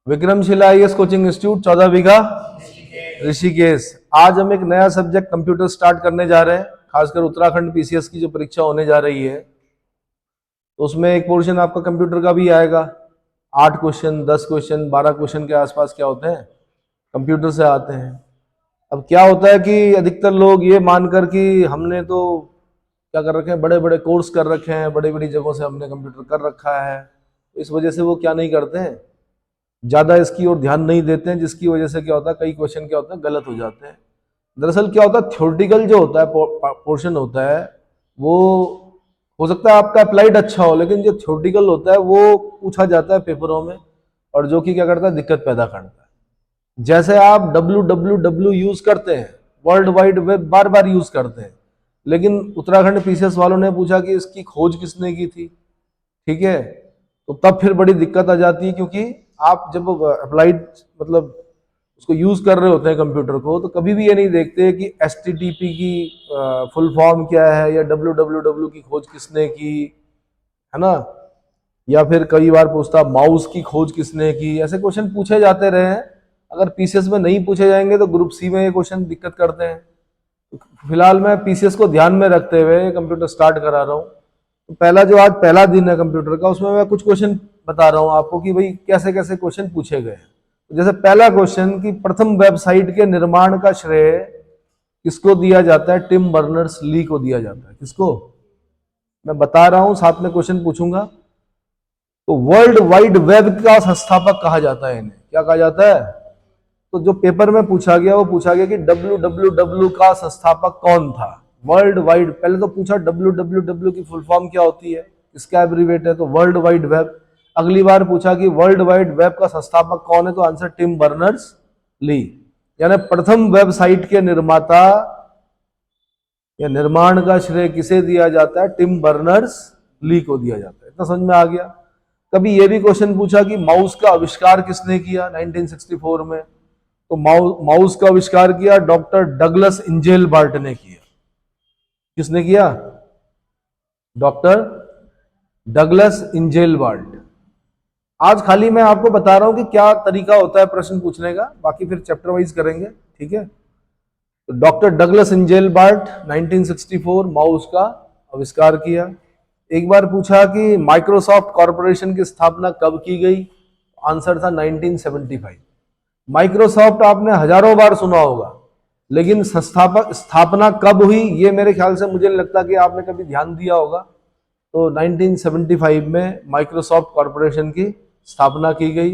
Vikramshila IAS coaching institute 14 बीघा ऋषिकेश। आज हम एक नया सब्जेक्ट कंप्यूटर स्टार्ट करने जा रहे हैं। खासकर उत्तराखंड पीसीएस की जो परीक्षा होने जा रही है तो उसमें एक पोर्शन आपका कंप्यूटर का भी आएगा। 8 क्वेश्चन, 10 क्वेश्चन, 12 क्वेश्चन के आसपास क्या होते हैं, कंप्यूटर से आते हैं। अब क्या होता है कि अधिकतर लोग ये मानकर कि हमने तो क्या कर रखे हैं, बड़े बड़े कोर्स कर रखे हैं, बड़ी बड़ी जगहों से हमने कंप्यूटर कर रखा है, इस वजह से वो क्या नहीं करते हैं, ज़्यादा इसकी ओर ध्यान नहीं देते हैं, जिसकी वजह से क्या होता है, कई क्वेश्चन क्या होते हैं, गलत हो जाते हैं। दरअसल क्या होता है, थ्योरेटिकल जो होता है पोर्शन होता है वो हो सकता है आपका अप्लाइड अच्छा हो, लेकिन जो थ्योरेटिकल होता है वो पूछा जाता है पेपरों में, और जो कि क्या करता है, दिक्कत पैदा करता है। जैसे आप www यूज करते हैं, वर्ल्ड वाइड वेब बार बार यूज करते हैं, लेकिन उत्तराखंड पीसीएस वालों ने पूछा कि इसकी खोज किसने की थी, ठीक है, तो तब फिर बड़ी दिक्कत आ जाती है। क्योंकि आप जब अप्लाइड मतलब उसको यूज कर रहे होते हैं कंप्यूटर को, तो कभी भी ये नहीं देखते कि HTTP की फुल फॉर्म क्या है, या www की खोज किसने की, है ना, या फिर कई बार पूछता माउस की खोज किसने की। ऐसे क्वेश्चन पूछे जाते रहे हैं। अगर पीसीएस में नहीं पूछे जाएंगे तो ग्रुप सी में ये क्वेश्चन दिक्कत करते हैं। तो फिलहाल मैं पीसीएस को ध्यान में रखते हुए कंप्यूटर स्टार्ट करा रहा हूँ। तो पहला जो आज पहला दिन है कंप्यूटर का, उसमें मैं कुछ क्वेश्चन बता रहा हूँ आपको कि भाई कैसे कैसे क्वेश्चन पूछे गए हैं। जैसे पहला क्वेश्चन कि प्रथम वेबसाइट के निर्माण का श्रेय किसको दिया जाता है, टिम बर्नर्स ली को दिया जाता है। किसको, मैं बता रहा हूं, साथ में क्वेश्चन पूछूंगा। तो वर्ल्ड वाइड वेब का संस्थापक कहा जाता है इन्हें, क्या कहा जाता है। तो जो पेपर में पूछा गया वो पूछा गया कि www का संस्थापक कौन था, वर्ल्ड वाइड। पहले तो पूछा www की फुल फॉर्म क्या होती है, इसका एब्रीवेट है तो वर्ल्ड वाइड वेब। अगली बार पूछा कि वर्ल्ड वाइड वेब का संस्थापक कौन है, तो आंसर टिम बर्नर्स ली। यानी प्रथम वेबसाइट के निर्माता या निर्माण का श्रेय किसे दिया जाता है, टिम बर्नर्स ली को दिया जाता है। इतना समझ में आ गया। कभी यह भी क्वेश्चन पूछा कि माउस का आविष्कार किसने किया 1964 में, तो माउस का आविष्कार किया डॉक्टर डगलस इंजेलबार्ट ने किया। किसने किया, डॉक्टर डगलस इंजेलबार्ट। आज खाली मैं आपको बता रहा हूं कि क्या तरीका होता है प्रश्न पूछने का, बाकी फिर चैप्टर वाइज करेंगे, ठीक है। तो डॉक्टर डगलस इंजेलबार्ट 1964 माउस का आविष्कार किया। एक बार पूछा कि माइक्रोसॉफ्ट कॉरपोरेशन की स्थापना कब की गई, आंसर था 1975। माइक्रोसॉफ्ट आपने हजारों बार सुना होगा, लेकिन स्थापना कब हुई ये मेरे ख्याल से, मुझे नहीं लगता कि आपने कभी ध्यान दिया होगा। तो 1975 में माइक्रोसॉफ्ट कॉरपोरेशन की स्थापना की गई।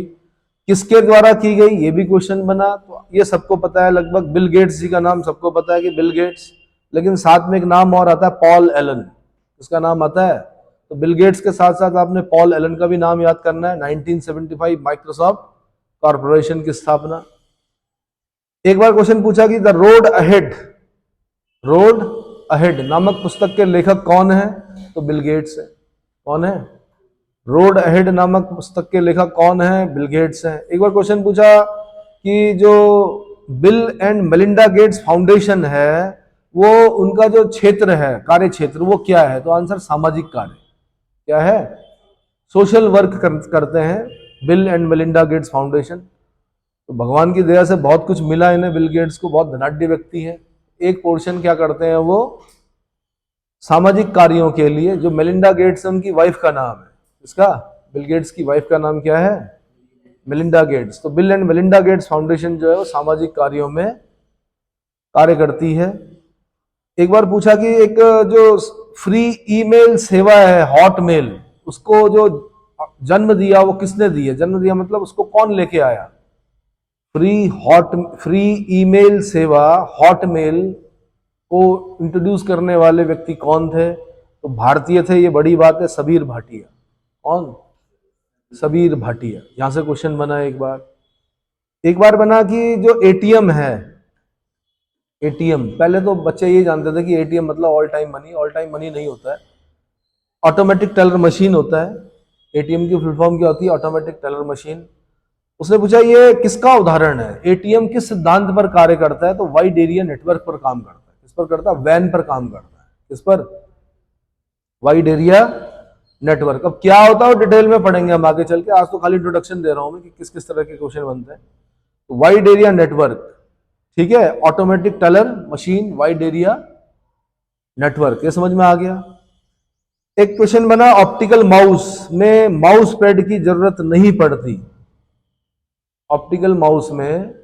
किसके द्वारा की गई ये भी क्वेश्चन बना। तो ये सबको पता है, लगभग बिल गेट्स जी का नाम सबको पता है कि बिल गेट्स, लेकिन साथ में एक नाम और आता है, पॉल एलन। इसका नाम आता है। तो बिल गेट्स के साथ साथ आपने पॉल एलन का भी नाम याद करना है। 1975 माइक्रोसॉफ्ट कॉरपोरेशन की स्थापना। एक बार क्वेश्चन पूछा कि द रोड अहेड नामक पुस्तक के लेखक कौन है, तो बिल गेट्स है। कौन है, रोड अहेड नामक पुस्तक के लेखक कौन है, बिल गेट्स है। एक बार क्वेश्चन पूछा कि जो bill and Melinda Gates foundation है, वो उनका जो क्षेत्र है, कार्य क्षेत्र, वो क्या है, तो आंसर सामाजिक कार्य। क्या है, सोशल वर्क करते हैं bill and Melinda Gates foundation. तो भगवान की दया से बहुत कुछ मिला इन्हें, बिल गेट्स को, बहुत धनाढ्य व्यक्ति है। एक पोर्शन क्या करते हैं वो सामाजिक कार्यों के लिए। जो मेलिंडा गेट्स है उनकी वाइफ का नाम है, इसका बिल गेट्स की वाइफ का नाम क्या है, मेलिंडा गेट्स। तो bill and Melinda Gates foundation जो है वो सामाजिक कार्यों में कार्य करती है। एक बार पूछा कि एक जो फ्री ईमेल सेवा है हॉटमेल, उसको जो जन्म दिया वो किसने दिया, जन्म दिया मतलब उसको कौन लेके आया। फ्री ईमेल सेवा हॉटमेल को इंट्रोड्यूस करने वाले व्यक्ति कौन थे, तो भारतीय थे, ये बड़ी बात है, सबीर भाटिया। कौन, सबीर भाटिया। यहां से क्वेश्चन बना। एक बार बना कि जो एटीएम है, एटीएम, पहले तो बच्चे ये जानते थे कि एटीएम मतलब all time money. All time money नहीं होता है, ऑटोमेटिक टेलर मशीन होता है। एटीएम की फुल फॉर्म क्या होती है, ऑटोमेटिक टेलर मशीन। उसने पूछा ये किसका उदाहरण है, एटीएम किस सिद्धांत पर कार्य करता है, तो वाइड एरिया नेटवर्क पर काम करता है। किस पर करता है, वैन पर काम करता है। किस पर, वाइड एरिया नेटवर्क। अब क्या होता है वो डिटेल में पढ़ेंगे हम आगे चल के, आज तो खाली इंट्रोडक्शन दे रहा हूं मैं कि किस किस तरह के क्वेश्चन बनते हैं। वाइड एरिया नेटवर्क, ठीक है, automatic teller machine, wide area network, ये समझ में आ गया। एक क्वेश्चन बना ऑप्टिकल माउस में माउस पैड की जरूरत नहीं पड़ती। ऑप्टिकल माउस में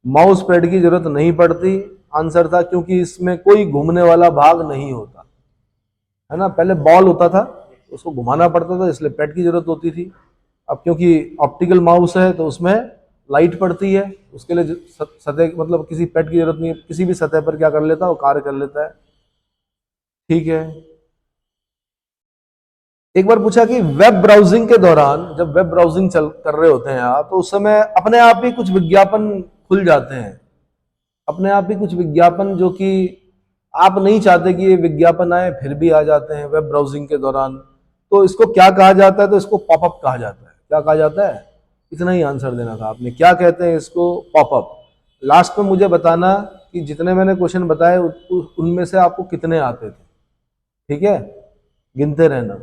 माउस पैड की जरूरत नहीं पड़ती। आंसर था क्योंकि इसमें कोई घूमने वाला भाग नहीं होता है ना। पहले बॉल होता था, उसको घुमाना पड़ता था, इसलिए पैड की जरूरत होती थी। अब क्योंकि ऑप्टिकल माउस है तो उसमें लाइट पड़ती है, उसके लिए सतह मतलब किसी पैड की जरूरत नहीं है, किसी भी सतह पर क्या कर लेता है वो कार्य कर लेता है, ठीक है। एक बार पूछा कि वेब ब्राउजिंग के दौरान, जब वेब ब्राउजिंग कर रहे होते हैं आप, तो उस समय अपने आप ही कुछ विज्ञापन खुल जाते हैं, अपने आप ही कुछ विज्ञापन जो कि आप नहीं चाहते कि ये विज्ञापन आए, फिर भी आ जाते हैं वेब ब्राउजिंग के दौरान। तो इसको क्या कहा जाता है? तो इसको पॉपअप कहा जाता है। क्या कहा जाता है? इतना ही आंसर देना था आपने। क्या कहते हैं इसको? पॉपअप। लास्ट में मुझे बताना कि जितने मैंने क्वेश्चन बताए उनमें से आपको कितने आते थे, ठीक है, गिनते रहना।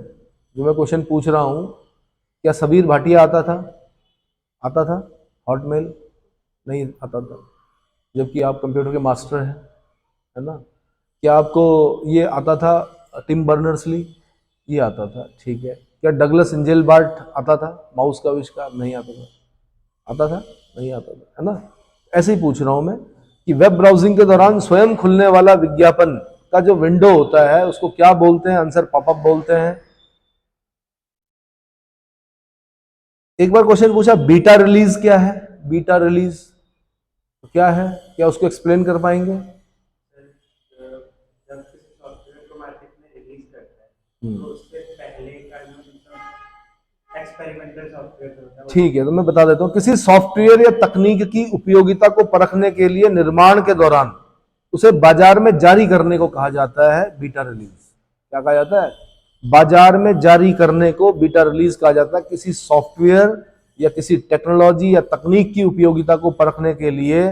जो मैं क्वेश्चन पूछ रहा हूं, क्या सबीर भाटिया आता था? आता था? हॉटमेल नहीं आता था, जबकि आप कंप्यूटर के मास्टर हैं, है ना। क्या आपको ये आता था, टिम बर्नर्स ली? ये आता था, ठीक है। क्या डगलस इंजेलबार्ट आता था, माउस का आविष्कार? नहीं आता था। आता था? नहीं आता था, है ना। ऐसे ही पूछ रहा हूं मैं कि वेब ब्राउजिंग के दौरान स्वयं खुलने वाला विज्ञापन का जो विंडो होता है उसको क्या बोलते हैं? आंसर पॉपअप बोलते हैं। एक बार क्वेश्चन पूछा बीटा रिलीज क्या है? बीटा रिलीज क्या है? क्या उसको एक्सप्लेन कर पाएंगे? ठीक है, तो मैं बता देता हूं। किसी सॉफ्टवेयर या तकनीक की उपयोगिता को परखने के लिए निर्माण के दौरान उसे बाजार में जारी करने को कहा जाता है बीटा रिलीज। क्या कहा जाता है? बाजार में जारी करने को बीटा रिलीज कहा जाता है। किसी सॉफ्टवेयर या किसी टेक्नोलॉजी या तकनीक की उपयोगिता को परखने के लिए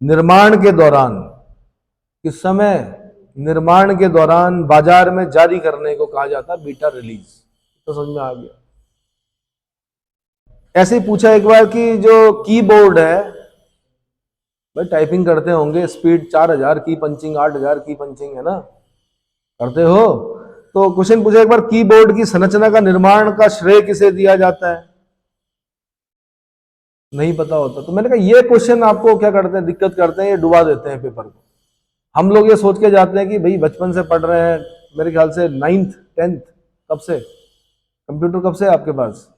निर्माण के दौरान, किस समय? निर्माण के दौरान बाजार में जारी करने को कहा जाता है बीटा रिलीज। तो समझ में आ गया। ऐसे ही पूछा एक बार कि जो कीबोर्ड है, भाई टाइपिंग करते होंगे, स्पीड 4000 की पंचिंग, 8000 की पंचिंग, है ना, करते हो। तो क्वेश्चन पूछा एक बार, कीबोर्ड की संरचना का निर्माण का श्रेय किसे दिया जाता है? नहीं पता होता। तो मैंने कहा ये क्वेश्चन आपको क्या करते हैं, दिक्कत करते हैं, ये डुबा देते हैं पेपर को। हम लोग ये सोच के जाते हैं कि भाई बचपन से पढ़ रहे हैं, मेरे ख्याल से 9th 10th, कब से कंप्यूटर, कब से आपके पास?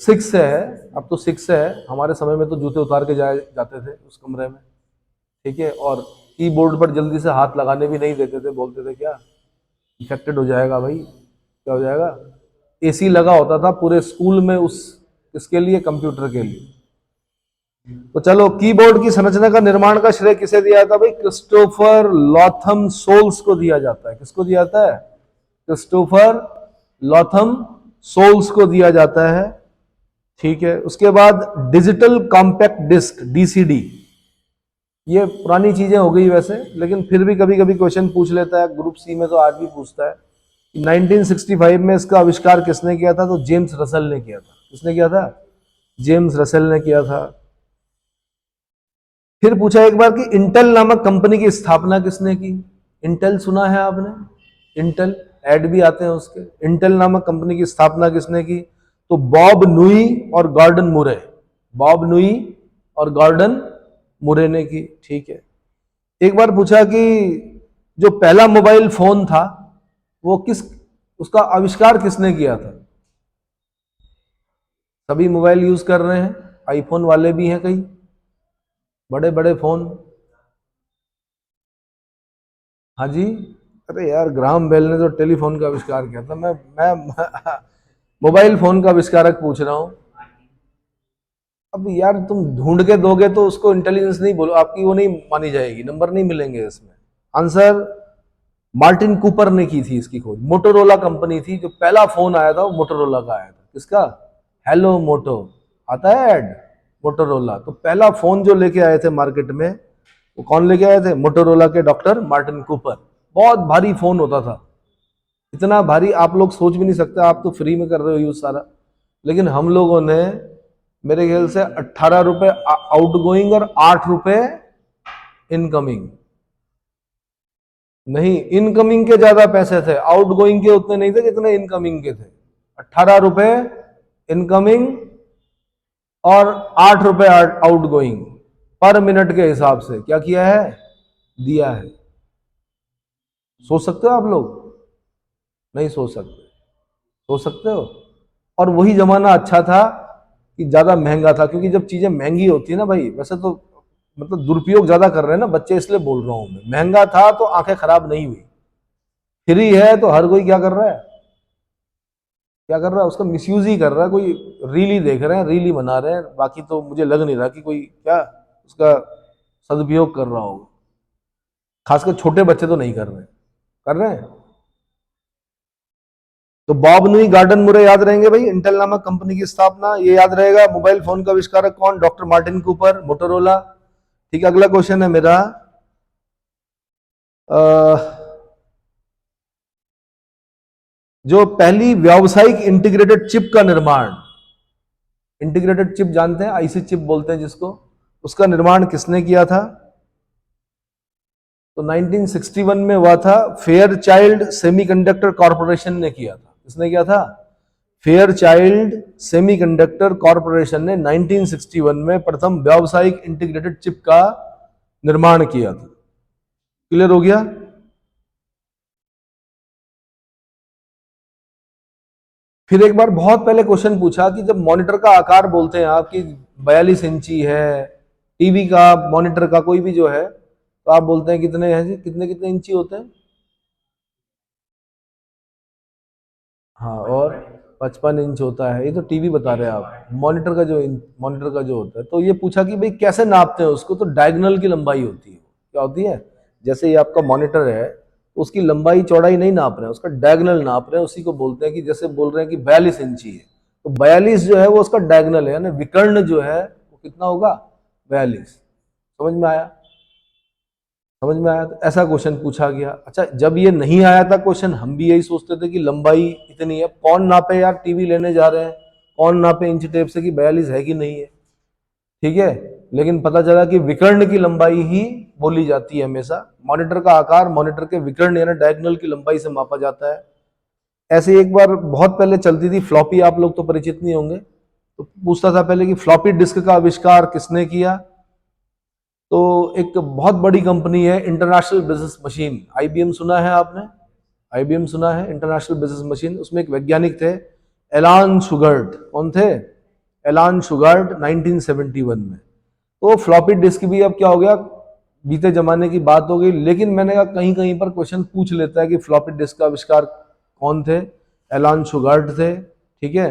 6 से है। अब तो 6 से है। हमारे समय में तो जूते उतार के जाते थे उस कमरे में, ठीक है। और कीबोर्ड पर जल्दी से हाथ लगाने भी नहीं देते थे, बोलते थे क्या इन्फेक्टेड हो जाएगा भाई, क्या हो जाएगा। एसी लगा होता था पूरे स्कूल में, उस इसके लिए, कंप्यूटर के लिए। तो चलो, कीबोर्ड की संरचना का निर्माण का श्रेय किसे दिया जाता है? भाई क्रिस्टोफर लॉथम सोल्स को दिया जाता है। किसको दिया जाता है? क्रिस्टोफर लॉथम सोल्स को दिया जाता है, ठीक है। उसके बाद डिजिटल कॉम्पैक्ट डिस्क, डीसीडी, ये पुरानी चीजें हो गई वैसे, लेकिन फिर भी कभी कभी क्वेश्चन पूछ लेता है, ग्रुप सी में तो आज भी पूछता है। 1965 में इसका आविष्कार किसने किया था? तो जेम्स रसेल ने किया था। किसने किया था? जेम्स रसेल ने किया था। फिर पूछा एक बार कि इंटेल नामक कंपनी की स्थापना किसने की? इंटेल सुना है आपने? इंटेल, ऐड भी आते हैं उसके। इंटेल नामक कंपनी की स्थापना किसने की? तो बॉब नुई और गॉर्डन मुरे। बॉब नुई और गॉर्डन मुरे ने की, ठीक है। एक बार पूछा कि जो पहला मोबाइल फोन था वो उसका आविष्कार किसने किया था? सभी मोबाइल यूज कर रहे हैं, आईफोन वाले भी हैं कई, बड़े बड़े फोन। हाँ जी, अरे यार ग्राहम बेल ने तो टेलीफोन का आविष्कार किया था। मैं मोबाइल फोन का आविष्कारक पूछ रहा हूं। अब यार तुम ढूंढ के दोगे तो उसको इंटेलिजेंस नहीं बोलो, आपकी वो नहीं मानी जाएगी, नंबर नहीं मिलेंगे इसमें। आंसर मार्टिन कूपर ने की थी इसकी खोज। मोटोरोला कंपनी थी, जो पहला फोन आया था वो मोटोरोला का आया था। किसका? हेलो मोटो, आता है ऐड, मोटोरोला। तो पहला फोन जो लेके आए थे मार्केट में, वो कौन लेके आए थे? मोटोरोला के डॉक्टर मार्टिन कूपर। बहुत भारी फोन होता था, इतना भारी आप लोग सोच भी नहीं सकते, आप तो फ्री में कर रहे हो यूज सारा। लेकिन हम लोगों ने मेरे ख्याल से 18 रुपए आउट गोइंग और 8 रुपए इनकमिंग, नहीं इनकमिंग के ज्यादा पैसे थे, आउट गोइंग के उतने नहीं थे जितने इनकमिंग के थे। 18 रुपए इनकमिंग और 8 रुपए आउट गोइंग पर मिनट के हिसाब से क्या किया है, दिया है। सोच सकते हो आप लोग? नहीं सोच सकते। सोच सकते हो? और वही जमाना अच्छा था कि ज्यादा महंगा था, क्योंकि जब चीजें महंगी होती है ना भाई, वैसे तो मतलब दुरुपयोग ज्यादा कर रहे हैं ना बच्चे, इसलिए बोल रहा हूं मैं। महंगा था तो आंखें खराब नहीं हुई, फ्री है तो हर कोई क्या कर रहा है, क्या कर रहा है, उसका मिसयूज ही कर रहा है। कोई रील ही देख रहे हैं, रील ही बना रहे हैं, बाकी तो मुझे लग नहीं रहा कि कोई क्या उसका सदुपयोग कर रहा होगा। खासकर छोटे बच्चे तो नहीं कर रहे, कर रहे हैं। तो बॉब न्यूई, गार्डन मुरे याद रहेंगे भाई। इंटेल नामक कंपनी की स्थापना, ये याद रहेगा। मोबाइल फोन का आविष्कारक कौन? Doctor Martin Cooper, Motorola. ठीक है, अगला क्वेश्चन है मेरा, जो पहली व्यावसायिक इंटीग्रेटेड चिप का निर्माण, इंटीग्रेटेड चिप जानते हैं, आईसी चिप बोलते हैं जिसको, उसका निर्माण किसने किया था? तो 1961 में हुआ था, फेयर चाइल्ड सेमीकंडक्टर कॉरपोरेशन ने किया था। किसने किया था? फेयर चाइल्ड सेमीकंडक्टर कॉरपोरेशन ने 1961 में प्रथम व्यावसायिक इंटीग्रेटेड चिप का निर्माण किया था। क्लियर हो गया? फिर एक बार बहुत पहले क्वेश्चन पूछा कि जब मॉनिटर का आकार बोलते हैं आप कि 42 इंची है, टीवी का मॉनिटर का कोई भी जो है, तो आप बोलते हैं कितने हैं जी, कितने कितने इंची होते हैं? हाँ, और 55 इंच होता है। ये तो टीवी बता रहे हैं आप, मॉनिटर का जो, मॉनिटर का जो होता है। तो ये पूछा कि भाई कैसे नापते हैं उसको? तो डायगोनल की लंबाई होती है। क्या होती है? जैसे ये आपका मॉनिटर है, तो उसकी लंबाई चौड़ाई नहीं नाप रहे हैं, उसका डायगोनल नाप रहे हैं। उसी को बोलते हैं कि जैसे बोल रहे हैं कि 42 इंची है, तो 42 जो है वो उसका डायगोनल है, यानी विकर्ण जो है वो कितना होगा? 42। समझ में आया? समझ में आया? तो ऐसा क्वेश्चन पूछा गया। अच्छा, जब ये नहीं आया था क्वेश्चन, हम भी यही सोचते थे कि लंबाई इतनी है, कौन नापे यार, टीवी लेने जा रहे हैं, कौन नापे इंच टेप से कि 42 है कि नहीं है। ठीक है, लेकिन पता चला कि विकर्ण की लंबाई ही बोली जाती है हमेशा। मॉनिटर का आकार मॉनिटर के विकर्ण यानी डायगोनल की लंबाई से मापा जाता है। ऐसे एक बार बहुत पहले चलती थी फ्लॉपी, आप लोग तो परिचित नहीं होंगे, तो पूछता था पहले कि फ्लॉपी डिस्क का आविष्कार किसने किया? तो एक बहुत बड़ी कंपनी है इंटरनेशनल बिजनेस मशीन, आईबीएम सुना है आपने? आईबीएम सुना है, इंटरनेशनल बिजनेस मशीन। उसमें एक वैज्ञानिक थे, एलान शुगर्ट। कौन थे? एलान शुगर्ट, 1971 में। तो फ्लॉपी डिस्क भी अब क्या हो गया, बीते जमाने की बात हो गई। लेकिन मैंने कहा कहीं कहीं पर क्वेश्चन पूछ लेता है कि फ्लॉपी डिस्क का आविष्कार कौन थे? एलान शुगर्ट थे। ठीक है,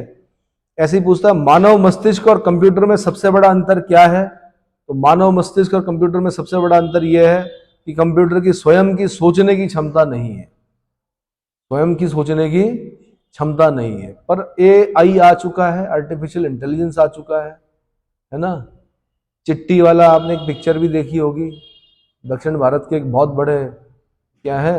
ऐसे ही पूछता है मानव मस्तिष्क और कंप्यूटर में सबसे बड़ा अंतर क्या है? तो मानव मस्तिष्क और कंप्यूटर में सबसे बड़ा अंतर यह है कि कंप्यूटर की स्वयं की सोचने की क्षमता नहीं है, स्वयं की सोचने की क्षमता नहीं है। पर AI आ चुका है, आर्टिफिशियल इंटेलिजेंस आ चुका है ना। चिट्टी वाला आपने एक पिक्चर भी देखी होगी, दक्षिण भारत के एक बहुत बड़े क्या है,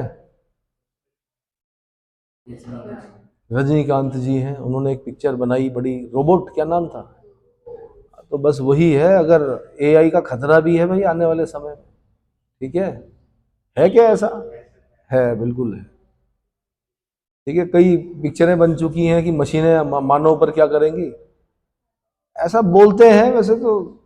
रजनीकांत जी हैं, उन्होंने एक पिक्चर बनाई बड़ी, रोबोट क्या नाम था। तो बस वही है, अगर AI का खतरा भी है भाई आने वाले समय में। ठीक है क्या ऐसा? है, बिल्कुल है। ठीक है, कई पिक्चरें बन चुकी हैं कि मशीनें मानव पर क्या करेंगी, ऐसा बोलते हैं। वैसे तो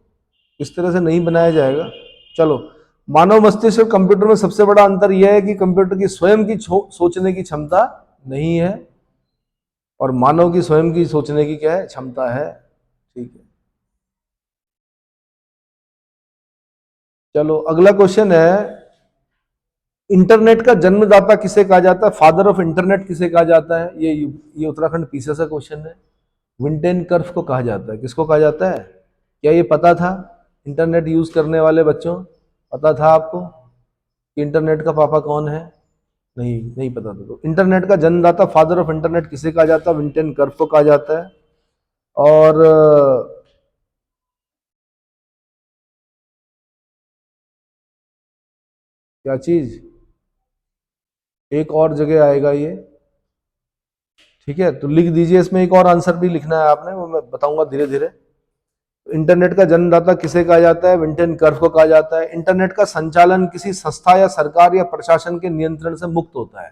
इस तरह से नहीं बनाया जाएगा। चलो, मानव मस्तिष्क और कंप्यूटर में सबसे बड़ा अंतर यह है कि कंप्यूटर की स्वयं की सोचने की क्षमता नहीं है, और मानव की स्वयं की सोचने की क्या है, क्षमता है। ठीक है, चलो अगला क्वेश्चन है, इंटरनेट का जन्मदाता किसे कहा जाता है? फादर ऑफ इंटरनेट किसे कहा जाता है? ये उत्तराखंड पीसीएस का क्वेश्चन है। विंटेन कर्फ को कहा जाता है। किसको कहा जाता है? क्या ये पता था? इंटरनेट यूज करने वाले बच्चों, पता था आपको कि इंटरनेट का पापा कौन है? नहीं, नहीं पता था। तो इंटरनेट का जन्मदाता, फादर ऑफ इंटरनेट किसे कहा जाता है? विंटेन कर्फ को कहा जाता है। और क्या चीज, एक और जगह आएगा ये, ठीक है, तो लिख दीजिए, इसमें एक और आंसर भी लिखना है आपने, वो मैं बताऊंगा धीरे धीरे। इंटरनेट का जन्मदाता किसे कहा जाता है? विंटन कर्व को कहा जाता है। इंटरनेट का संचालन किसी संस्था या सरकार या प्रशासन के नियंत्रण से मुक्त होता है,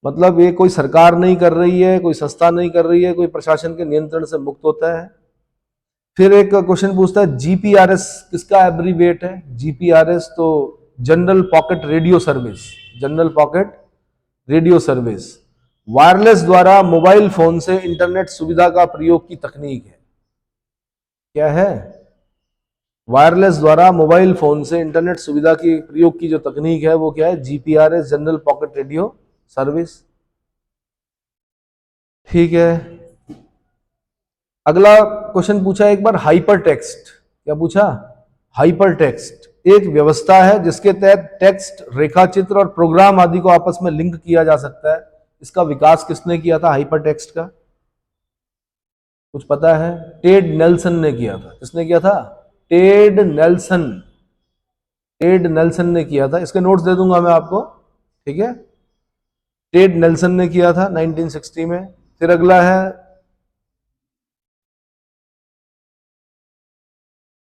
मतलब ये कोई सरकार नहीं कर रही है, कोई संस्था नहीं कर रही है, कोई प्रशासन के नियंत्रण से मुक्त होता है। फिर एक क्वेश्चन पूछता है जीपीआरएस किसका एब्रीविएट है? जीपीआरएस तो general pocket radio service, general pocket radio service. Wireless द्वारा मोबाइल फोन से इंटरनेट सुविधा का प्रयोग की तकनीक है, क्या है? वायरलेस द्वारा मोबाइल फोन से इंटरनेट सुविधा की प्रयोग की जो तकनीक है वो क्या है? GPRS, general pocket radio service. ठीक है, अगला क्वेश्चन पूछा एक बार हाइपर टेक्स्ट। क्या पूछा? हाइपर टेक्स्ट एक व्यवस्था है जिसके तहत टेक्स्ट, रेखाचित्र और प्रोग्राम आदि को आपस में लिंक किया जा सकता है। इसका विकास किसने किया था हाइपर टेक्स्ट का? कुछ पता है? टेड नेल्सन ने किया था। किसने किया था? Ted Nelson. टेड नेल्सन ने किया था। इसके नोट्स दे दूंगा मैं आपको, ठीक है? टेड नेल्सन ने किया था 1960 में। फिर अगला है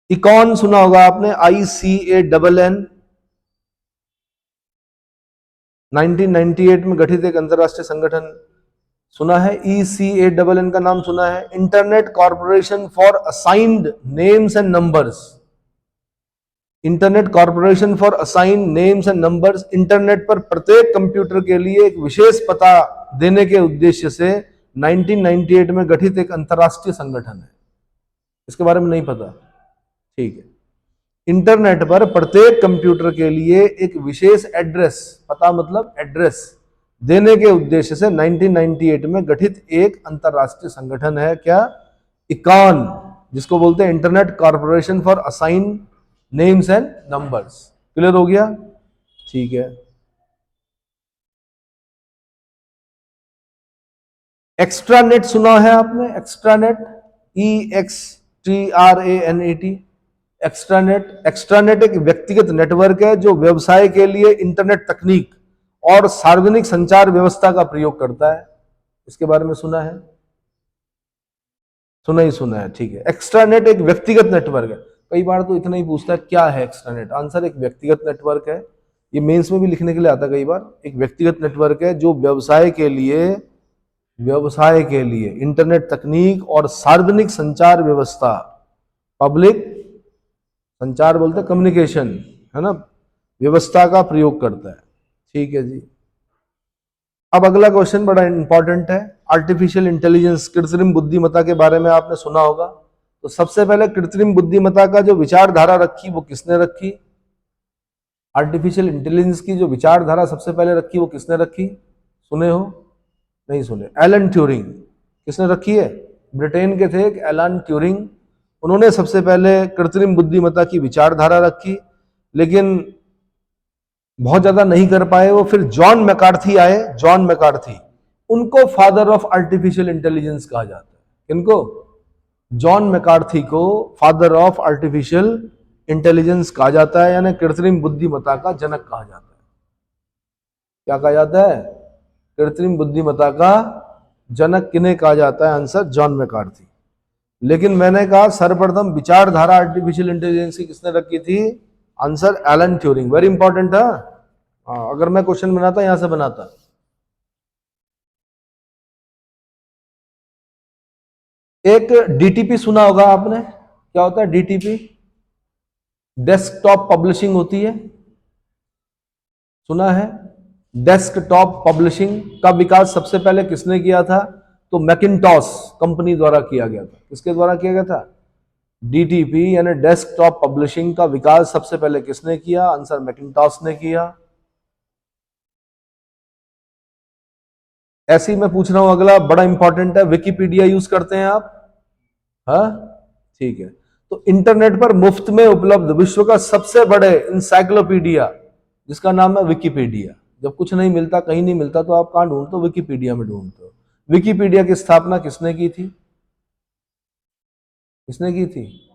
इकॉन, सुना होगा आपने, ICANN। 1998 में गठित एक अंतरराष्ट्रीय संगठन, सुना है? ECANN का नाम सुना है? Internet corporation for assigned names and numbers. Internet corporation for assign names and numbers internet पर प्रत्येक कंप्यूटर के लिए एक विशेष पता देने के उद्देश्य से 1998 में गठित एक अंतरराष्ट्रीय संगठन है। इसके बारे में नहीं पता? ठीक है, इंटरनेट पर प्रत्येक कंप्यूटर के लिए एक विशेष एड्रेस, पता मतलब एड्रेस, देने के उद्देश्य से 1998 में गठित एक अंतरराष्ट्रीय संगठन है, क्या? इकॉन, जिसको बोलते हैं internet corporation for assign names and numbers. Clear हो गया? ठीक है। एक्स्ट्रानेट सुना है आपने? Extranet, EXTRANET। एक्स्ट्रानेट, एक्स्ट्रानेट एक व्यक्तिगत नेटवर्क है जो व्यवसाय के लिए इंटरनेट तकनीक और सार्वजनिक संचार व्यवस्था का प्रयोग करता है। इसके बारे में सुना है? सुना ही सुना है, ठीक है। एक्स्ट्रानेट एक व्यक्तिगत नेटवर्क है। कई बार तो इतना ही पूछता है क्या है एक्स्ट्रानेट, आंसर एक व्यक्तिगत नेटवर्क है। ये मेंस में भी लिखने के लिए आता है कई बार। एक व्यक्तिगत नेटवर्क है जो व्यवसाय के लिए इंटरनेट तकनीक और सार्वजनिक संचार व्यवस्था, पब्लिक संचार बोलते कम्युनिकेशन, है ना, व्यवस्था का प्रयोग करता है। ठीक है जी। अब अगला क्वेश्चन बड़ा इंपॉर्टेंट है, आर्टिफिशियल इंटेलिजेंस, कृत्रिम बुद्धिमत्ता के बारे में आपने सुना होगा। तो सबसे पहले कृत्रिम बुद्धिमत्ता का जो विचारधारा रखी वो किसने रखी? आर्टिफिशियल इंटेलिजेंस की जो विचारधारा सबसे पहले रखी वो किसने रखी? सुने हो? नहीं सुने? Alan Turing. किसने रखी है? ब्रिटेन के थे एलन ट्यूरिंग। उन्होंने सबसे पहले कृत्रिम बुद्धिमत्ता की विचारधारा रखी, लेकिन बहुत ज्यादा नहीं कर पाए वो। फिर जॉन मैकार्थी आए, जॉन मैकार्थी, उनको फादर ऑफ आर्टिफिशियल इंटेलिजेंस कहा जाता है। किनको? जॉन मैकार्थी को फादर ऑफ आर्टिफिशियल इंटेलिजेंस कहा जाता है, यानी कृत्रिम बुद्धिमत्ता का जनक कहा जाता है। क्या कहा जाता है? कृत्रिम बुद्धिमत्ता का जनक किन्हें कहा जाता है? Answer John McCarthy. लेकिन मैंने कहा सर्वप्रथम विचारधारा आर्टिफिशियल इंटेलिजेंस की किसने रखी थी? Answer Alan Turing. Very important है। अगर मैं क्वेश्चन बनाता यहां से बनाता। एक डीटीपी सुना होगा आपने, क्या होता है डीटीपी? डेस्कटॉप पब्लिशिंग होती है, सुना है? डेस्कटॉप पब्लिशिंग का विकास सबसे पहले किसने किया था? तो मैकिन्टॉश कंपनी द्वारा किया गया था। किसके द्वारा किया गया था? डीटीपी यानी डेस्कटॉप पब्लिशिंग का विकास सबसे पहले किसने किया? आंसर मैकिन्टॉश ने किया। ऐसे ही मैं पूछ रहा हूं, अगला बड़ा इंपॉर्टेंट है, विकिपीडिया यूज करते हैं आप? हाँ, ठीक है। तो इंटरनेट पर मुफ्त में उपलब्ध विश्व का सबसे बड़े इंसाइक्लोपीडिया जिसका नाम है विकिपीडिया। जब कुछ नहीं मिलता, कहीं नहीं मिलता, तो आप कहां ढूंढते हो? विकिपीडिया में ढूंढते हो। विकिपीडिया की स्थापना किसने की थी? किसने की थी?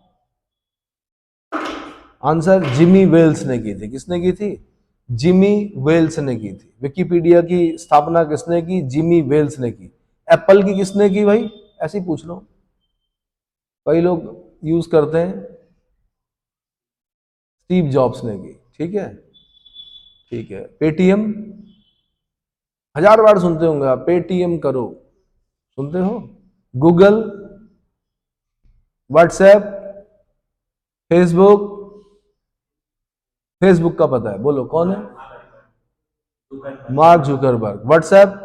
आंसर जिमी वेल्स ने की थी। किसने की थी? जिमी वेल्स ने की थी। विकिपीडिया की स्थापना किसने की? जिमी वेल्स ने की। एप्पल की किसने की भाई, ऐसे ही पूछ लो। कई लोग यूज करते हैं, स्टीव जॉब्स ने की, ठीक है। ठीक है, पेटीएम, 1000 बार सुनते होंगे आप, पेटीएम करो, सुनते हो। गूगल, व्हाट्सएप, फेसबुक, फेसबुक का पता है, बोलो कौन है, मार्क जुकरबर्ग। व्हाट्सएप,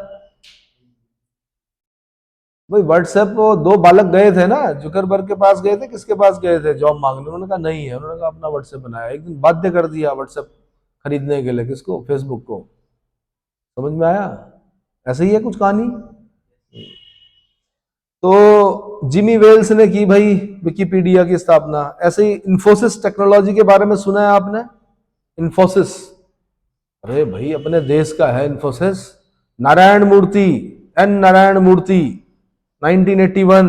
भाई व्हाट्सएप वो दो बालक गए थे ना, जुकरबर्ग के पास गए थे, किसके पास गए थे जॉब मांगने, उन्होंने कहा नहीं है, उन्होंने कहा अपना व्हाट्सएप बनाया, एक दिन बाध्य कर दिया व्हाट्सएप खरीदने के लिए, किसको, फेसबुक को। समझ में आया, ऐसे ही है कुछ कहानी। तो जिमी वेल्स ने की भाई विकिपीडिया की स्थापना। ऐसे ही इंफोसिस टेक्नोलॉजी के बारे में सुना है आपने, इंफोसिस, अरे भाई अपने देश का है इंफोसिस। नारायण मूर्ति, एन नारायण मूर्ति, 1981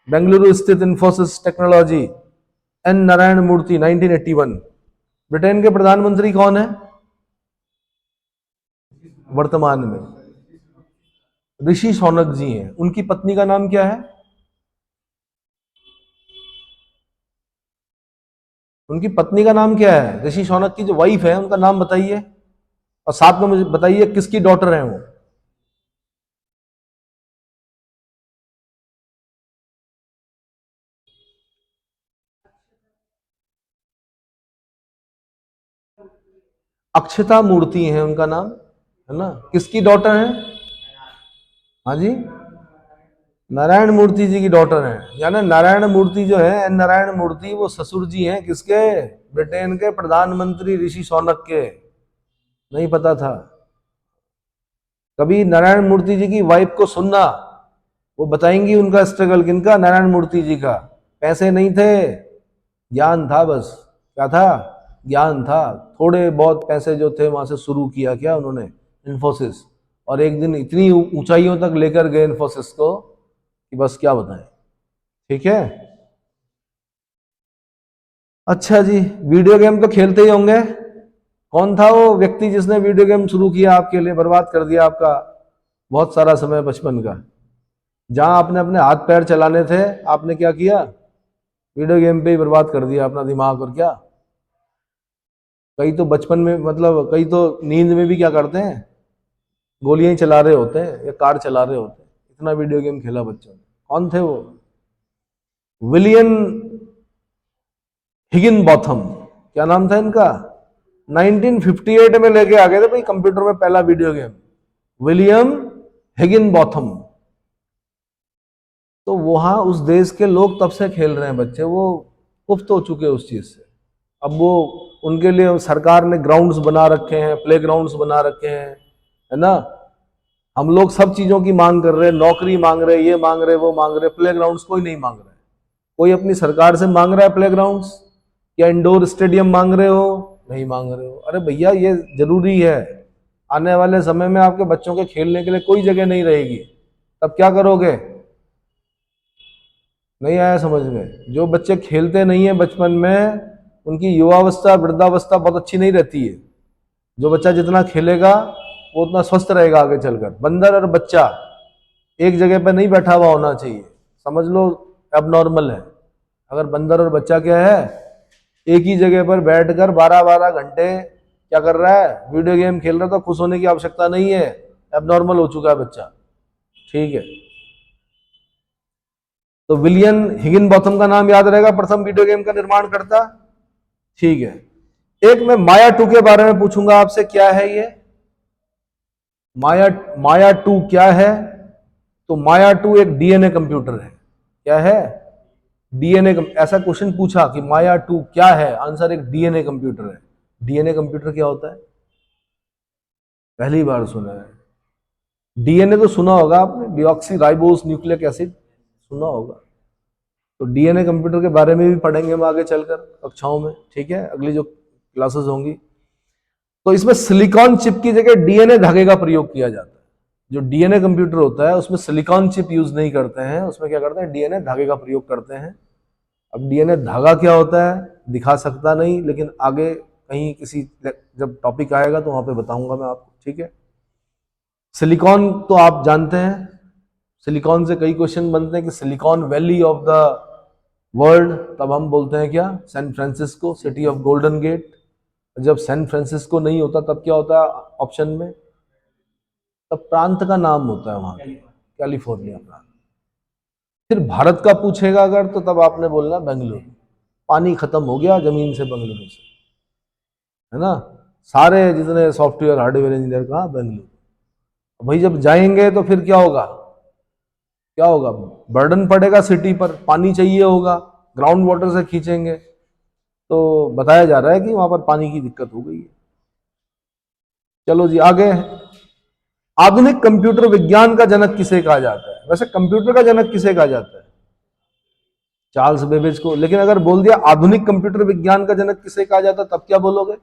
बेंगलुरु स्थित इंफोसिस टेक्नोलॉजी, एन नारायण मूर्ति 1981। ब्रिटेन के प्रधानमंत्री कौन है वर्तमान में, ऋषि शौनक जी हैं। उनकी पत्नी का नाम क्या है, उनकी पत्नी का नाम क्या है, ऋषि शौनक की जो वाइफ है उनका नाम बताइए, और साथ में मुझे बताइए किसकी डॉटर है वो। अक्षता मूर्ति है उनका नाम, है ना, किसकी डॉटर है, हाँ जी, नारायण मूर्ति जी की डॉटर है। यानी नारायण मूर्ति जो है, एन नारायण मूर्ति, वो ससुर जी हैं किसके, ब्रिटेन के प्रधानमंत्री ऋषि शौनक के। नहीं पता था, कभी नारायण मूर्ति जी की वाइफ को सुनना, वो बताएंगी उनका स्ट्रगल, किनका, नारायण मूर्ति जी का। पैसे नहीं थे, ज्ञान था बस, क्या था, ज्ञान था। थोड़े बहुत पैसे जो थे वहां से शुरू किया क्या उन्होंने, इन्फोसिस, और एक दिन इतनी ऊंचाइयों तक लेकर गए इन्फोसिस को कि बस क्या बताएं। ठीक है, अच्छा जी, वीडियो गेम तो खेलते ही होंगे। कौन था वो व्यक्ति जिसने वीडियो गेम शुरू किया आपके लिए, बर्बाद कर दिया आपका बहुत सारा समय बचपन का। जहां आपने अपने हाथ पैर चलाने थे, आपने क्या किया, वीडियो गेम पे ही बर्बाद कर दिया अपना दिमाग। और क्या, कई तो बचपन में, मतलब कई तो नींद में भी क्या करते हैं, गोलियां ही चला रहे होते हैं या कार चला रहे होते हैं, इतना वीडियो गेम खेला बच्चों ने। कौन थे वो, विलियम हिगिन बॉथम, क्या नाम था इनका। 1958 में लेके आ गए थे भाई कंप्यूटर में पहला video game, William Higgin Botham. तो वहां उस देश के लोग तब से खेल रहे हैं बच्चे, वो पुख्त हो चुके हैं उस चीज से। अब वो, उनके लिए सरकार ने ग्राउंड्स बना रखे हैं, प्ले ग्राउंड्स बना रखे हैं, है ना। हम लोग सब चीजों की मांग कर रहे हैं, नौकरी मांग रहे हैं, ये मांग रहे, वो मांग रहे, प्ले ग्राउंड्स कोई नहीं मांग रहा है। कोई अपनी सरकार से मांग रहा है प्ले ग्राउंड्स, या इंडोर स्टेडियम मांग रहे हो, नहीं मांग रहे हो। अरे भैया ये जरूरी है, आने वाले समय में आपके बच्चों के खेलने के लिए कोई जगह नहीं रहेगी, तब क्या करोगे। नहीं आया समझ में, जो बच्चे खेलते नहीं है बचपन में, उनकी युवावस्था वृद्धावस्था बहुत अच्छी नहीं रहती है। जो बच्चा जितना खेलेगा वो उतना स्वस्थ रहेगा आगे चलकर। बंदर और बच्चा एक जगह पर नहीं बैठा हुआ होना चाहिए, समझ लो अब नॉर्मल है। अगर बंदर और बच्चा क्या है, एक ही जगह पर बैठकर 12-12 घंटे क्या कर रहा है, वीडियो गेम खेल रहा है, तो खुश होने की आवश्यकता नहीं है, अब नॉर्मल हो चुका है बच्चा। ठीक है, तो विलियम हिगिन बॉथम का नाम याद रहेगा, प्रथम वीडियो गेम का निर्माण करता। ठीक है, एक मैं माया 2 के बारे में पूछूंगा आपसे, क्या है ये माया, माया 2 क्या है। तो माया 2 एक डीएनए कंप्यूटर है। क्या है, डीएनए। ऐसा क्वेश्चन पूछा कि माया 2 क्या है, आंसर एक डीएनए कंप्यूटर है। डीएनए कंप्यूटर क्या होता है, पहली बार सुना है। डीएनए तो सुना होगा आपने, डिऑक्सी राइबोस न्यूक्लिक एसिड, सुना होगा। तो डीएनए कंप्यूटर के बारे में भी पढ़ेंगे हम आगे चलकर कक्षाओं में, ठीक है, अगली जो क्लासेस होंगी। तो इसमें सिलिकॉन चिप की जगह डीएनए धागे का प्रयोग किया जाता है। जो डीएनए कंप्यूटर होता है उसमें सिलिकॉन चिप यूज नहीं करते हैं, उसमें क्या करते हैं, डीएनए धागे का प्रयोग करते हैं। अब डीएनए धागा क्या होता है दिखा सकता नहीं, लेकिन आगे कहीं किसी जब टॉपिक आएगा तो वहां पे बताऊंगा मैं आपको, ठीक है। सिलिकॉन तो आप जानते हैं, सिलिकॉन से कई क्वेश्चन बनते हैं कि silicon valley of the world, तब हम बोलते हैं क्या, San Francisco, city of golden gate. जब सैन फ्रांसिस्को नहीं होता तब क्या होता है ऑप्शन में, तब प्रांत का नाम होता है वहां, कैलिफोर्निया प्रांत। फिर भारत का पूछेगा अगर, तो तब आपने बोलना बेंगलुरु। पानी खत्म हो गया जमीन से बेंगलुरु से, है ना, सारे जितने सॉफ्टवेयर हार्डवेयर इंजीनियर कहाँ, बेंगलुरु। भाई जब जाएंगे तो फिर क्या होगा, क्या होगा, बर्डन पड़ेगा सिटी पर, पानी चाहिए होगा, ग्राउंड वाटर से खींचेंगे, तो बताया जा रहा है कि वहां पर पानी की दिक्कत हो गई है। चलो जी आगे, आधुनिक कंप्यूटर विज्ञान का जनक किसे कहा जाता है? वैसे कंप्यूटर का जनक किसे कहा जाता है? चार्ल्स बेबेज को। लेकिन अगर बोल दिया आधुनिक कंप्यूटर विज्ञान का जनक किसे कहा जाता है, तब क्या बोलोगे?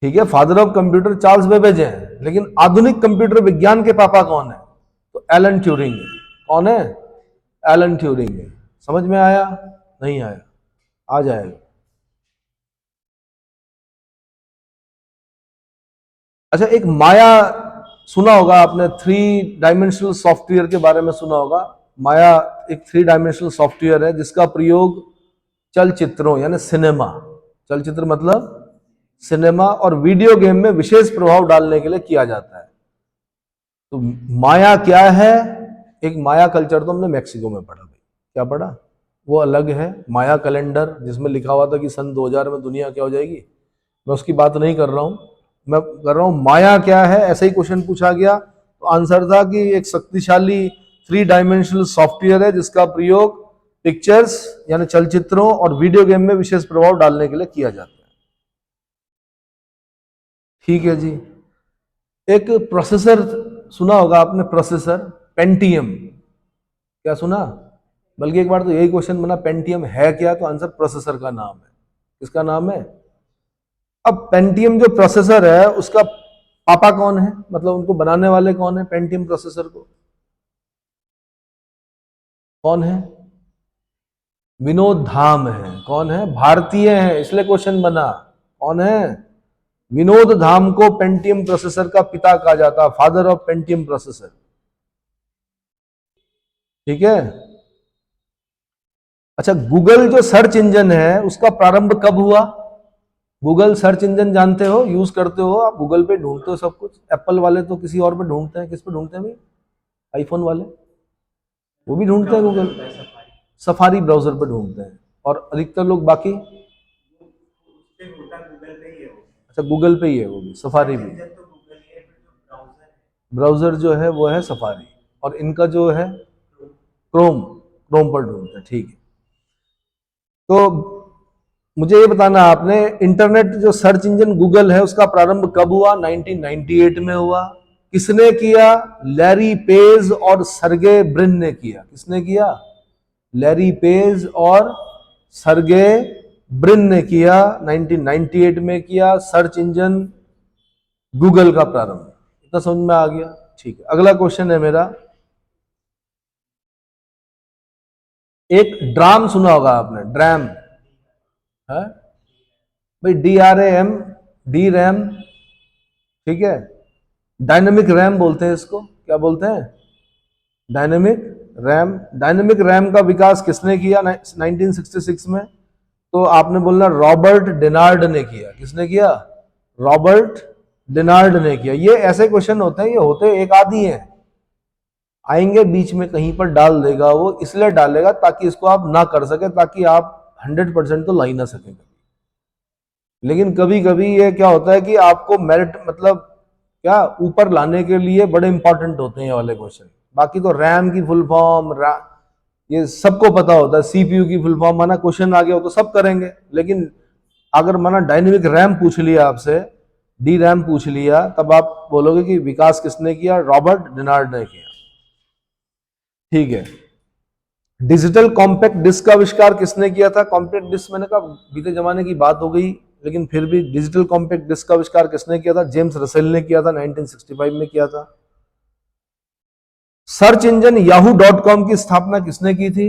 ठीक है, father of computer Charles Babbage है, लेकिन आधुनिक कंप्यूटर विज्ञान के पापा कौन है? तो एलन ट्यूरिंग है। कौन है? एलन ट्यूरिंग है। समझ में आया? नहीं आया? आ जाएगा। अच्छा, एक माया सुना होगा आपने, 3 डायमेंशनल सॉफ्टवेयर के बारे में सुना होगा। माया एक 3 डायमेंशनल सॉफ्टवेयर है जिसका प्रयोग चलचित्रों यानी सिनेमा, चलचित्र मतलब सिनेमा और वीडियो गेम में विशेष प्रभाव डालने के लिए किया जाता है। तो माया क्या है? एक माया कल्चर तो हमने मैक्सिको में पढ़ा भाई, क्या पढ़ा? वो अलग है, माया कैलेंडर जिसमें लिखा हुआ था कि सन 2000 में दुनिया क्या हो जाएगी। मैं उसकी बात नहीं कर रहा हूं, मैं कर रहा हूं माया क्या है। ऐसे ही क्वेश्चन पूछा गया तो आंसर था कि एक शक्तिशाली 3 डायमेंशनल सॉफ्टवेयर है जिसका प्रयोग पिक्चर्स यानी चलचित्रों और वीडियो गेम में विशेष प्रभाव डालने के लिए किया जाता है। ठीक है जी। एक प्रोसेसर सुना होगा आपने, प्रोसेसर पेंटियम, क्या सुना? बल्कि एक बार तो यही क्वेश्चन बना, पेंटियम है क्या, तो आंसर प्रोसेसर का नाम है। किसका नाम है? अब पेंटियम जो प्रोसेसर है उसका पापा कौन है, मतलब उनको बनाने वाले कौन है पेंटियम प्रोसेसर को? कौन है? विनोद धाम है। कौन है? भारतीय है, इसलिए क्वेश्चन बना। कौन है? विनोद धाम को पेंटियम प्रोसेसर का पिता कहा जाता है, फादर ऑफ पेंटियम प्रोसेसर। ठीक है। अच्छा, गूगल जो सर्च इंजन है उसका प्रारंभ कब हुआ? गूगल सर्च इंजन जानते हो, यूज करते हो आप, गूगल पे ढूंढते हो सब कुछ। एप्पल वाले तो किसी और पे ढूंढते हैं, किस पे ढूंढते हैं भाई? आईफोन वाले वो भी ढूंढते हैं गूगल, सफारी ब्राउजर पे ढूंढते हैं। और अधिकतर लोग बाकी, अच्छा गूगल पे ही है वो भी, सफारी भी। ब्राउजर जो है वो है सफारी, और इनका जो है क्रोम, क्रोम पर ढूंढते हैं। ठीक है, तो मुझे ये बताना आपने, इंटरनेट जो सर्च इंजन गूगल है उसका प्रारंभ कब हुआ? 1998 में हुआ। किसने किया? लैरी पेज और सर्गे ब्रिन ने किया। किसने किया? लैरी पेज और सर्गे ब्रिन ने किया, 1998 में किया सर्च इंजन गूगल का प्रारंभ। इतना समझ में आ गया? ठीक है, अगला क्वेश्चन है मेरा। एक ड्राम सुना होगा आपने, ड्रैम है भाई, DRAM, डी रैम। ठीक है, डायनेमिक रैम बोलते हैं इसको। क्या बोलते हैं? Dynamic RAM. डायनेमिक रैम का विकास किसने किया 1966 में? तो आपने बोलना रॉबर्ट डेनार्ड ने किया। किसने किया? रॉबर्ट डेनार्ड ने किया। ये ऐसे क्वेश्चन होते हैं, ये होते एक आदि हैं, आएंगे बीच में कहीं पर डाल देगा वो, इसलिए डालेगा ताकि इसको आप ना कर सके, ताकि आप 100% तो ला ही ना सके। लेकिन कभी कभी ये क्या होता है कि आपको मेरिट मतलब क्या ऊपर लाने के लिए बड़े इंपॉर्टेंट होते हैं ये वाले क्वेश्चन। बाकी तो रैम की फुल फॉर्म ये सबको पता होता है, CPU की फुल फॉर्म, माना क्वेश्चन आ गया हो तो सब करेंगे। लेकिन अगर माना डायनेमिक रैम पूछ लिया आपसे, डी रैम पूछ लिया, तब आप बोलोगे कि विकास किसने किया? रॉबर्ट डेनार्ड ने किया। ठीक है, डिजिटल कॉम्पैक्ट डिस्क का आविष्कार किसने किया था? कॉम्पैक्ट डिस्क मैंने कहा बीते जमाने की बात हो गई, लेकिन फिर भी डिजिटल कॉम्पैक्ट डिस्क का आविष्कार किसने किया था? जेम्स रसेल ने किया था, 1965 में किया था। सर्च इंजन yahoo.com की स्थापना किसने की थी?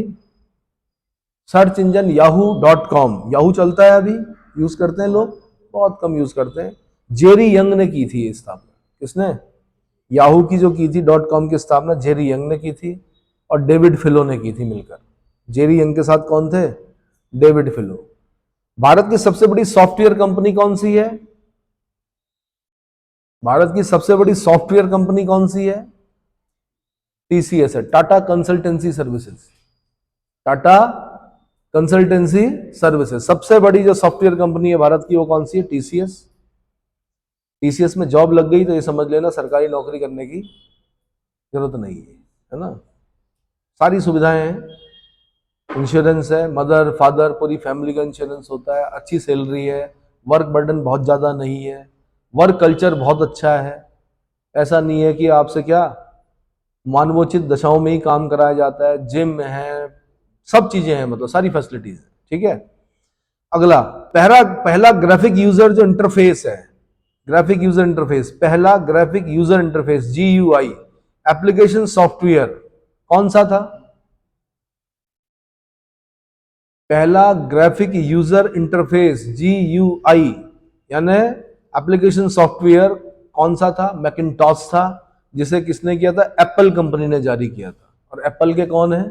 सर्च इंजन yahoo.com, याहू चलता है अभी, यूज करते हैं लोग, बहुत कम यूज करते हैं। जेरी यंग ने की थी ये स्थापना। किसने? याहू की जो की थी .com की स्थापना जेरी यंग ने की थी और डेविड फिलो ने की थी मिलकर। जेरी यंग के साथ कौन थे? डेविड फिलो। भारत की सबसे बड़ी सॉफ्टवेयर कंपनी कौन सी है? भारत की सबसे बड़ी सॉफ्टवेयर कंपनी कौन सी है? टीसीएस है, Tata consultancy services. Tata consultancy services सबसे बड़ी जो सॉफ्टवेयर कंपनी है भारत की, वो कौन सी है? टीसीएस। टीसीएस में जॉब लग गई तो ये समझ लेना सरकारी नौकरी करने की जरूरत नहीं है ना। सारी सुविधाएं हैं, इंश्योरेंस है, मदर फादर पूरी फैमिली का इंश्योरेंस होता है, अच्छी सैलरी है, वर्क बर्डन बहुत ज़्यादा नहीं है, वर्क कल्चर बहुत अच्छा है। ऐसा नहीं है कि आपसे क्या मानवोचित दशाओं में ही काम कराया जाता है, जिम है, सब चीज़ें हैं, मतलब सारी फैसिलिटीज है। ठीक है। अगला पहला ग्राफिक यूजर जो इंटरफेस है, ग्राफिक यूजर इंटरफेस, पहला graphic user interface GUI application software कौन सा था? पहला ग्राफिक यूजर इंटरफेस GUI यानी एप्लीकेशन सॉफ्टवेयर कौन सा था? मैकिन्टॉश था, जिसे किसने किया था? एप्पल कंपनी ने जारी किया था। और एप्पल के कौन है?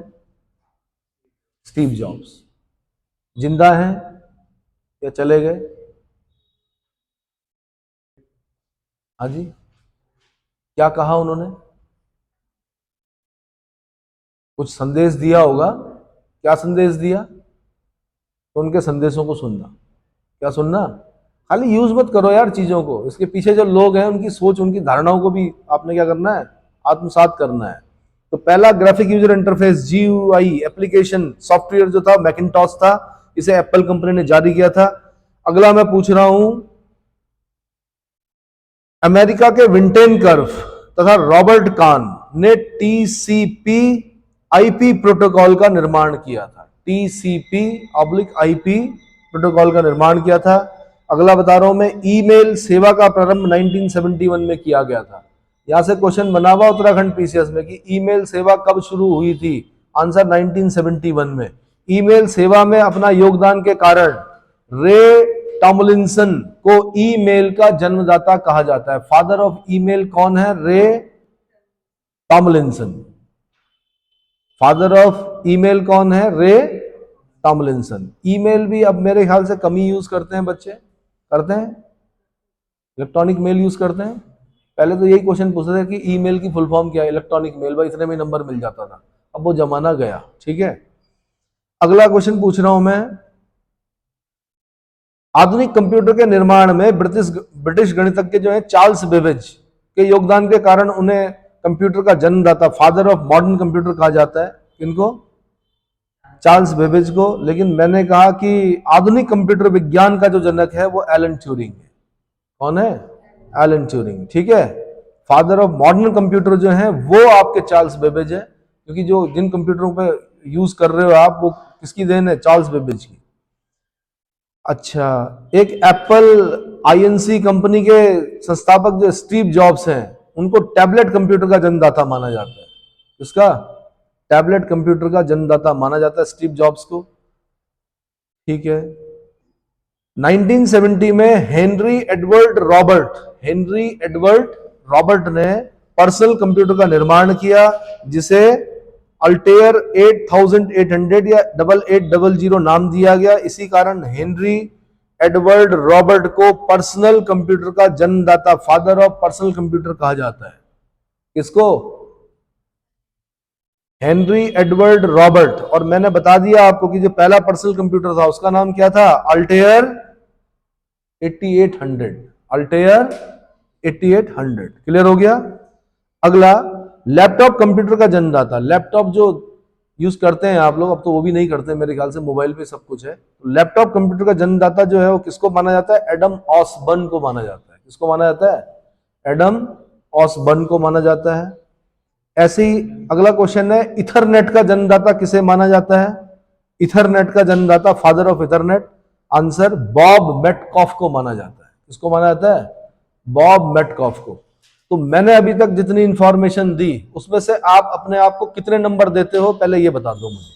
Steve jobs. जिंदा हैं या चले गए? हाँ जी, क्या कहा उन्होंने? कुछ संदेश दिया होगा। क्या संदेश दिया? तो उनके संदेशों को सुनना। क्या सुनना? खाली यूज मत करो यार चीजों को, इसके पीछे जो लोग हैं उनकी सोच, उनकी धारणाओं को भी आपने क्या करना है? आत्मसात करना है। तो पहला graphic user interface GUI application software जो था मैकिन्टॉश था, इसे एप्पल कंपनी ने जारी किया था। अगला मैं पूछ रहा हूं, अमेरिका के विंटेन कर्व तथा रॉबर्ट कान ने TCP/IP प्रोटोकॉल का निर्माण किया था। TCP/IP प्रोटोकॉल का निर्माण किया था। अगला बता रहा हूं मैं, ईमेल सेवा का प्रारंभ 1971 में किया गया था। यहां से क्वेश्चन बना हुआ उत्तराखंड PCS में कि ईमेल सेवा कब शुरू हुई थी? आंसर 1971 में। ईमेल सेवा में अपना योगदान के कारण रे टॉमलिंसन को ईमेल का जन्मदाता कहा जाता है। फादर ऑफ ईमेल कौन है? रे टॉमलिंसन। फादर ऑफ ईमेल कौन है? रे टॉमलिंसन। ईमेल भी अब मेरे ख्याल से कम ही यूज करते हैं बच्चे, करते हैं? इलेक्ट्रॉनिक मेल यूज करते हैं? पहले तो यही क्वेश्चन पूछते थे कि ईमेल की फुल फॉर्म क्या है? इलेक्ट्रॉनिक मेल, भाई इतने में नंबर मिल जाता था। अब वो जमाना गया। ठीक है। अगला क्वेश्चन पूछ रहा हूं मैं, आधुनिक कंप्यूटर के निर्माण में ब्रिटिश गणितज्ञ जो है चार्ल्स बेबेज के योगदान के कारण उन्हें कंप्यूटर का जन्मदाता, फादर ऑफ मॉडर्न कंप्यूटर कहा जाता है। किनको? चार्ल्स बेबेज को। लेकिन मैंने कहा कि आधुनिक कंप्यूटर विज्ञान का जो जनक है वो एलन ट्यूरिंग है। कौन है? Alan Turing. ठीक है। फादर ऑफ मॉडर्न कंप्यूटर जो है वो आपके चार्ल्स बेबेज है, क्योंकि जो जिन कंप्यूटरों पे यूज कर रहे हो आप, वो किसकी देन है? चार्ल्स बेबेज की। अच्छा, एक एप्पल INC कंपनी के संस्थापक जो स्टीव जॉब्स हैं, उनको टैबलेट कंप्यूटर का जन्मदाता माना जाता है। किसका? टैबलेट कंप्यूटर का जन्मदाता माना जाता है स्टीव जॉब्स को। ठीक है। 1970 में हेनरी एडवर्ड रॉबर्ट ने पर्सनल कंप्यूटर का निर्माण किया, जिसे अल्टेयर 8800 या 8800 नाम दिया गया। इसी कारण हेनरी एडवर्ड रॉबर्ट को पर्सनल कंप्यूटर का जन्मदाता, फादर ऑफ पर्सनल कंप्यूटर कहा जाता है। किसको? Henry Edward Robert. और मैंने बता दिया आपको कि जो पहला पर्सनल कंप्यूटर था उसका नाम क्या था? अल्टेयर 8800। अल्टेयर 8800। क्लियर हो गया? अगला, लैपटॉप कंप्यूटर का जन्मदाता। लैपटॉप जो यूज करते हैं आप लोग, अब तो वो भी नहीं करते मेरे ख्याल से, मोबाइल पे सब कुछ है। तो लैपटॉप कंप्यूटर का जन्मदाता जो है वो किसको माना जाता है? एडम ऑसबर्न को माना जाता है। किसको माना जाता है? एडम ऑसबर्न को माना जाता है। ऐसे ही अगला क्वेश्चन है, इथरनेट का जन्मदाता किसे माना जाता है? इथरनेट का जन्मदाता, father of Ethernet, answer Bob Metcalfe को माना जाता है। किसको माना जाता है? बॉब मेटकॉफ को। तो मैंने अभी तक जितनी इंफॉर्मेशन दी उसमें से आप अपने आप को कितने नंबर देते हो, पहले ये बता दो मुझे,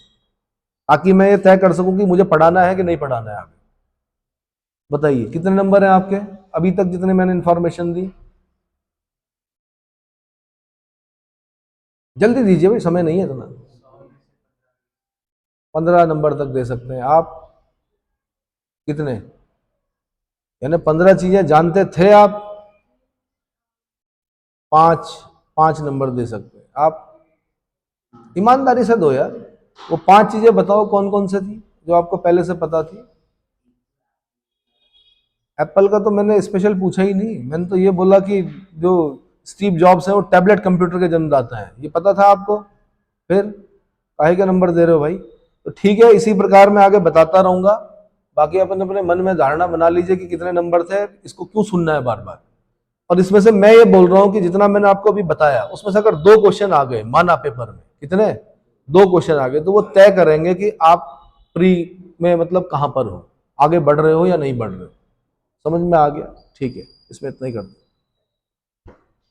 ताकि मैं ये तय कर सकूं कि मुझे पढ़ाना है कि नहीं पढ़ाना है आगे। बताइए कितने नंबर हैं आपके अभी तक जितने मैंने इंफॉर्मेशन दी? जल्दी दीजिए भाई, समय नहीं है इतना। 15 नंबर तक दे सकते हैं आप। कितने, यानी 15 चीजें जानते थे आप, 5 5 नंबर दे सकते हैं आप। ईमानदारी से दो यार, वो 5 चीजें बताओ कौन कौन से थी जो आपको पहले से पता थी। एप्पल का तो मैंने स्पेशल पूछा ही नहीं, मैंने तो ये बोला कि जो स्टीव जॉब्स है वो टैबलेट कंप्यूटर के जन्मदाता हैं, ये पता था आपको। फिर काहे का नंबर दे रहे हो भाई। तो ठीक है, इसी प्रकार मैं आगे बताता रहूंगा। बाकी अपन अपने मन में धारणा बना लीजिए कि कितने नंबर थे, इसको क्यों सुनना है बार बार। और इसमें से मैं ये बोल रहा हूं कि जितना मैंने आपको अभी बताया उसमें से अगर 2 क्वेश्चन आ गए माना पेपर में, कितने, 2 क्वेश्चन आ गए, तो वो तय करेंगे कि आप प्री में मतलब कहां पर हो, आगे बढ़ रहे हो या नहीं बढ़ रहे हो। समझ में आ गया, ठीक है, इसमें इतना ही करते हैं।